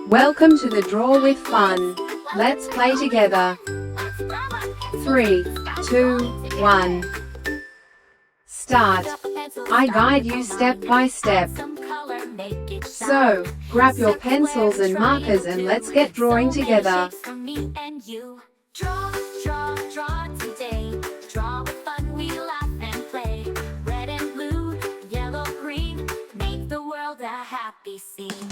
Welcome to the Draw with Fun. Let's play together. 3, 2, 1. Start. I guide you step by step. So, grab your pencils and markers and let's get drawing together. Draw, draw, draw today. Draw with fun, we laugh and play. Red and blue, yellow, green, make the world a happy scene.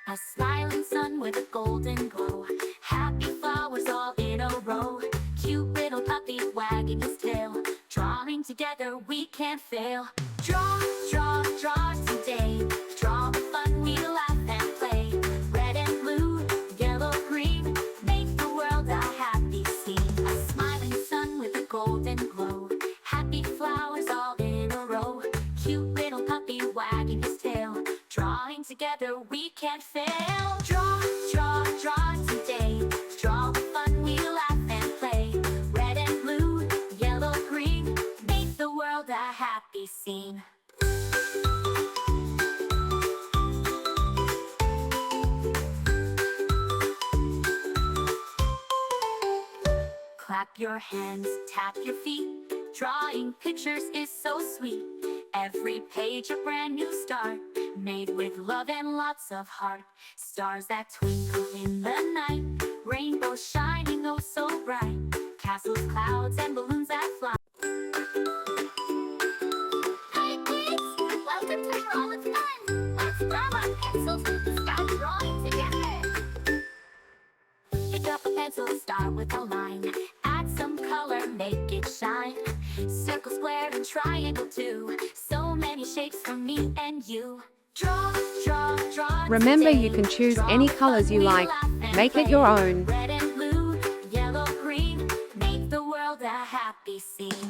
A smiling sun with a golden glow. Happy flowers all in a row. Cute little puppy wagging his tail. Drawing together we can't fail. Draw, draw, draw today. Draw with fun, we laugh and play. Red and blue, yellow, green, make the world a happy scene. A smiling sun with a golden glow. Happy flowers all in a row. Cute little puppy wagging his tail. Drawing together we can't fail. Draw, draw, draw today. Draw with fun, we laugh and play. Red and blue, yellow, green, make the world a happy scene. Clap your hands, tap your feet. Drawing pictures is so sweet. Every page a brand new start, made with love and lots of heart. Stars that twinkle in the night, rainbows shining oh so bright. Castles, clouds, and balloons that fly. Hi kids, welcome to Draw with Fun. Let's grab our pencils and start drawing together. Pick up a pencil, start with a line. Add some color, make it shine. Circle, square, and triangle too. So many shapes for me and you. Draw, draw, draw. Remember, you can choose any colors you like. Make it your own. Red and blue, yellow, green, make the world a happy scene.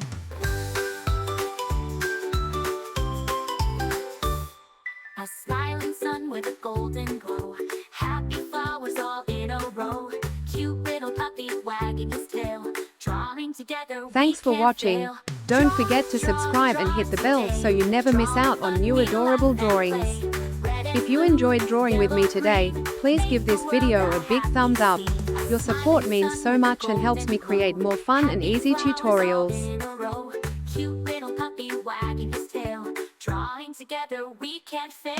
A smiling sun with a golden glow. Happy flowers all in a row. Cute little puppy wagging his tail. Drawing together. Thanks for watching. Don't forget to subscribe and hit the bell so you never miss out on new adorable drawings. If you enjoyed drawing with me today, please give this video a big thumbs up. Your support means so much and helps me create more fun and easy tutorials. Cute little puppy wagging his tail. Drawing together we can't fail.